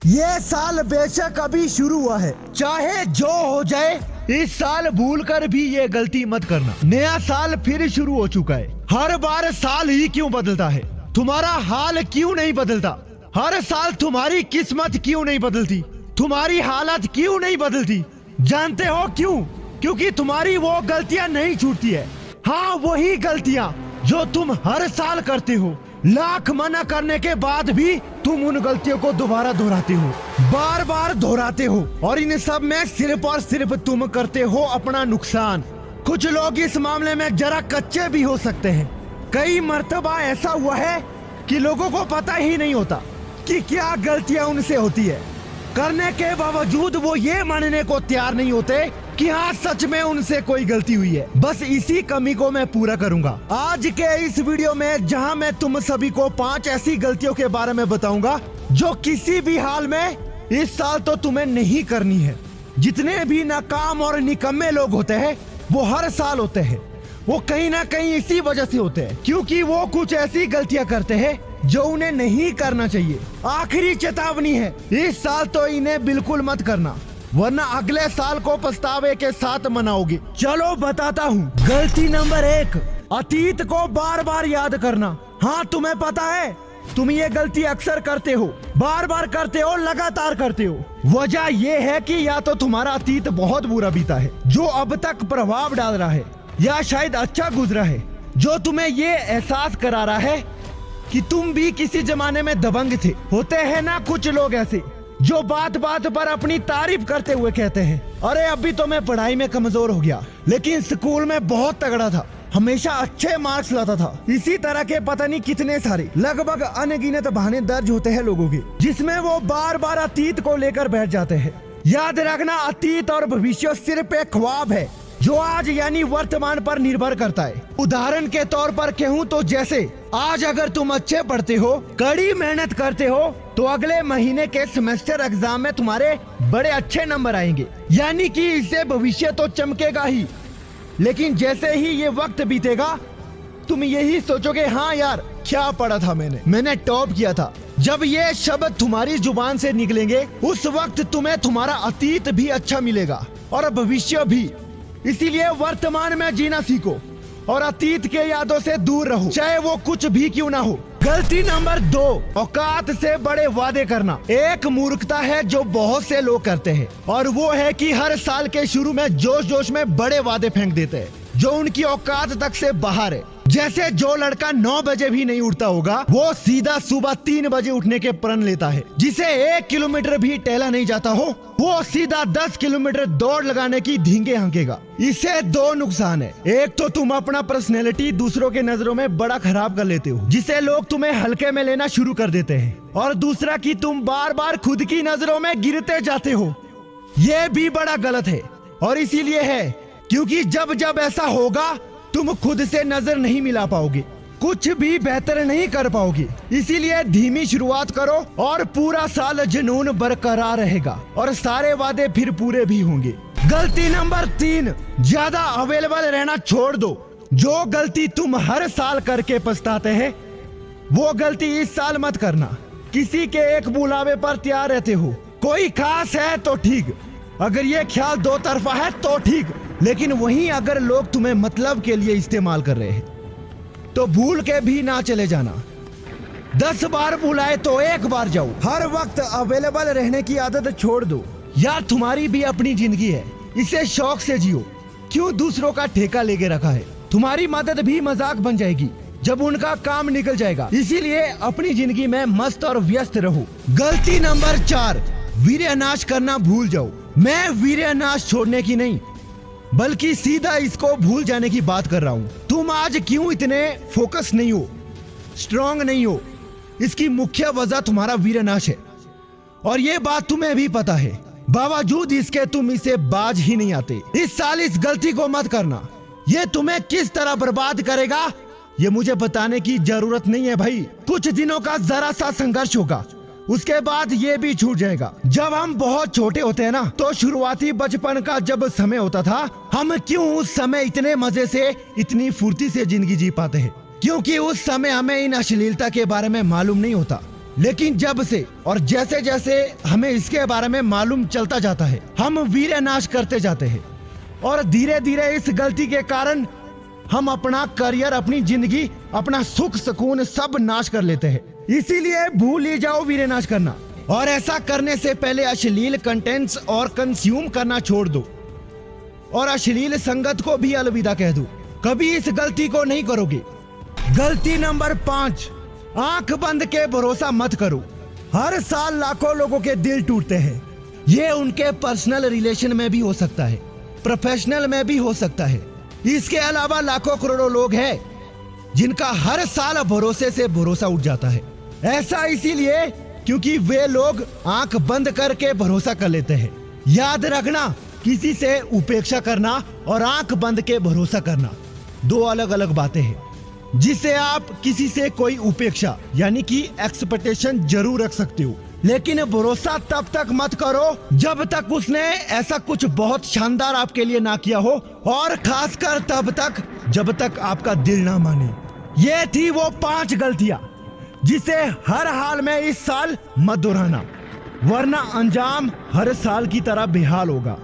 ये साल बेशक अभी शुरू हुआ है, चाहे जो हो जाए इस साल भूल कर भी ये गलती मत करना। नया साल फिर शुरू हो चुका है। हर बार साल ही क्यों बदलता है? तुम्हारा हाल क्यों नहीं बदलता? हर साल तुम्हारी किस्मत क्यों नहीं बदलती? तुम्हारी हालत क्यों नहीं बदलती? जानते हो क्यों? क्योंकि तुम्हारी वो गलतियां नहीं छूटती है। हाँ, वही गलतियां जो तुम हर साल करते हो। लाख मना करने के बाद भी तुम उन गलतियों को दोबारा दोहराते हो, बार बार दोहराते हो, और इन सब में सिर्फ और सिर्फ तुम करते हो अपना नुकसान। कुछ लोग इस मामले में जरा कच्चे भी हो सकते हैं। कई मर्तबा ऐसा हुआ है कि लोगों को पता ही नहीं होता कि क्या गलतियां उनसे होती है। करने के बावजूद वो ये मानने को तैयार नहीं होते कि हाँ, सच में उनसे कोई गलती हुई है। बस इसी कमी को मैं पूरा करूंगा आज के इस वीडियो में, जहां मैं तुम सभी को 5 ऐसी गलतियों के बारे में बताऊंगा जो किसी भी हाल में इस साल तो तुम्हें नहीं करनी है। जितने भी नाकाम और निकम्मे लोग होते हैं वो हर साल होते हैं। वो कहीं ना कहीं इसी वजह से होते हैं क्योंकि वो कुछ ऐसी गलतियां करते हैं जो उन्हें नहीं करना चाहिए। आखिरी चेतावनी है, इस साल तो इन्हें बिल्कुल मत करना, वरना अगले साल को पछतावे के साथ मनाओगे। चलो बताता हूँ। गलती नंबर 1, अतीत को बार बार याद करना। हाँ, तुम्हें पता है तुम ये गलती अक्सर करते हो, बार बार करते हो, लगातार करते हो। वजह ये है कि या तो तुम्हारा अतीत बहुत बुरा बीता है जो अब तक प्रभाव डाल रहा है, या शायद अच्छा गुजरा है जो तुम्हें ये एहसास करा रहा है कि तुम भी किसी जमाने में दबंग थे। होते हैं ना कुछ लोग ऐसे जो बात बात पर अपनी तारीफ करते हुए कहते हैं, अरे अभी तो मैं पढ़ाई में कमजोर हो गया, लेकिन स्कूल में बहुत तगड़ा था, हमेशा अच्छे मार्क्स लाता था। इसी तरह के पता नहीं कितने सारे लगभग अनगिनत बहाने दर्ज होते हैं लोगों के, जिसमें वो बार बार अतीत को लेकर बैठ जाते हैं। याद रखना, अतीत और भविष्य सिर्फ एक ख्वाब है जो आज यानी वर्तमान पर निर्भर करता है। उदाहरण के तौर पर कहूँ तो जैसे आज अगर तुम अच्छे पढ़ते हो, कड़ी मेहनत करते हो, तो अगले महीने के सेमेस्टर एग्जाम में तुम्हारे बड़े अच्छे नंबर आएंगे, यानी कि इससे भविष्य तो चमकेगा ही। लेकिन जैसे ही ये वक्त बीतेगा तुम यही सोचोगे, हाँ यार क्या पढ़ा था मैंने टॉप किया था। जब ये शब्द तुम्हारी जुबान से निकलेंगे उस वक्त तुम्हें तुम्हारा अतीत भी अच्छा मिलेगा और भविष्य भी। इसीलिए वर्तमान में जीना सीखो और अतीत के यादों से दूर रहो, चाहे वो कुछ भी क्यों ना हो। गलती नंबर 2, औकात से बड़े वादे करना। एक मूर्खता है जो बहुत से लोग करते हैं, और वो है कि हर साल के शुरू में जोश जोश में बड़े वादे फेंक देते हैं जो उनकी औकात तक से बाहर है। जैसे जो लड़का 9 बजे भी नहीं उठता होगा वो सीधा सुबह 3 बजे उठने के प्रण लेता है। जिसे 1 किलोमीटर भी टहला नहीं जाता हो वो सीधा 10 किलोमीटर दौड़ लगाने की धींगे हंकेगा। इससे 2 नुकसान है। एक तो तुम अपना पर्सनैलिटी दूसरों के नजरों में बड़ा खराब कर लेते हो, जिससे लोग तुम्हें हल्के में लेना शुरू कर देते हैं, और दूसरा कि तुम बार बार खुद की नजरों में गिरते जाते हो। ये भी बड़ा गलत है, और इसीलिए है क्योंकि जब जब ऐसा होगा तुम खुद से नजर नहीं मिला पाओगे, कुछ भी बेहतर नहीं कर पाओगे। इसीलिए धीमी शुरुआत करो और पूरा साल जुनून बरकरार रहेगा और सारे वादे फिर पूरे भी होंगे। गलती नंबर 3, ज्यादा अवेलेबल रहना छोड़ दो। जो गलती तुम हर साल करके पछताते हैं वो गलती इस साल मत करना। किसी के एक बुलावे पर तैयार रहते हो, कोई खास है तो ठीक, अगर ये ख्याल 2 तरफा है तो ठीक, लेकिन वहीं अगर लोग तुम्हें मतलब के लिए इस्तेमाल कर रहे हैं तो भूल के भी ना चले जाना। 10 बार बुलाए तो 1 बार जाओ। हर वक्त अवेलेबल रहने की आदत छोड़ दो। यार तुम्हारी भी अपनी जिंदगी है, इसे शौक से जियो। क्यों दूसरों का ठेका लेके रखा है? तुम्हारी मदद भी मजाक बन जाएगी जब उनका काम निकल जाएगा। इसीलिए अपनी जिंदगी में मस्त और व्यस्त रहो। गलती नंबर 4, वीर्यनाश करना भूल जाओ। मैं वीर्यनाश छोड़ने की नहीं बल्कि सीधा इसको भूल जाने की बात कर रहा हूँ। तुम आज क्यों इतने फोकस नहीं हो, स्ट्रांग नहीं हो, इसकी मुख्य वजह तुम्हारा वीरनाश है, और ये बात तुम्हें भी पता है। बावजूद इसके तुम इसे बाज ही नहीं आते। इस साल इस गलती को मत करना। ये तुम्हें किस तरह बर्बाद करेगा ये मुझे बताने की जरूरत नहीं है भाई। कुछ दिनों का जरा सा संघर्ष होगा, उसके बाद ये भी छूट जाएगा। जब हम बहुत छोटे होते हैं ना, तो शुरुआती बचपन का जब समय होता था, हम क्यों उस समय इतने मजे से, इतनी फुर्ती से जिंदगी जी पाते हैं? क्योंकि उस समय हमें इन अश्लीलता के बारे में मालूम नहीं होता। लेकिन जब से और जैसे जैसे हमें इसके बारे में मालूम चलता जाता है, हम वीर्य नाश करते जाते हैं और धीरे धीरे इस गलती के कारण हम अपना करियर, अपनी जिंदगी, अपना सुख सुकून सब नाश कर लेते हैं। इसीलिए भूल ही जाओ वीर्य नाश करना, और ऐसा करने से पहले अश्लील कंटेंट्स और कंज्यूम करना छोड़ दो और अश्लील संगत को भी अलविदा कह दो। कभी इस गलती को नहीं करोगे। गलती नंबर 5, आंख बंद के भरोसा मत करो। हर साल लाखों लोगों के दिल टूटते हैं। ये उनके पर्सनल रिलेशन में भी हो सकता है, प्रोफेशनल में भी हो सकता है। इसके अलावा लाखों करोड़ों लोग हैं जिनका हर साल भरोसे से भरोसा उठ जाता है। ऐसा इसीलिए क्योंकि वे लोग आंख बंद करके भरोसा कर लेते हैं। याद रखना, किसी से उपेक्षा करना और आंख बंद के भरोसा करना दो अलग अलग बातें हैं। जिससे आप किसी से कोई उपेक्षा यानी कि एक्सपेक्टेशन जरूर रख सकते हो, लेकिन भरोसा तब तक मत करो जब तक उसने ऐसा कुछ बहुत शानदार आपके लिए ना किया हो, और खासकर तब तक जब तक आपका दिल ना माने। ये थी वो 5 गलतियां जिसे हर हाल में इस साल मत दोहराना, वरना अंजाम हर साल की तरह बेहाल होगा।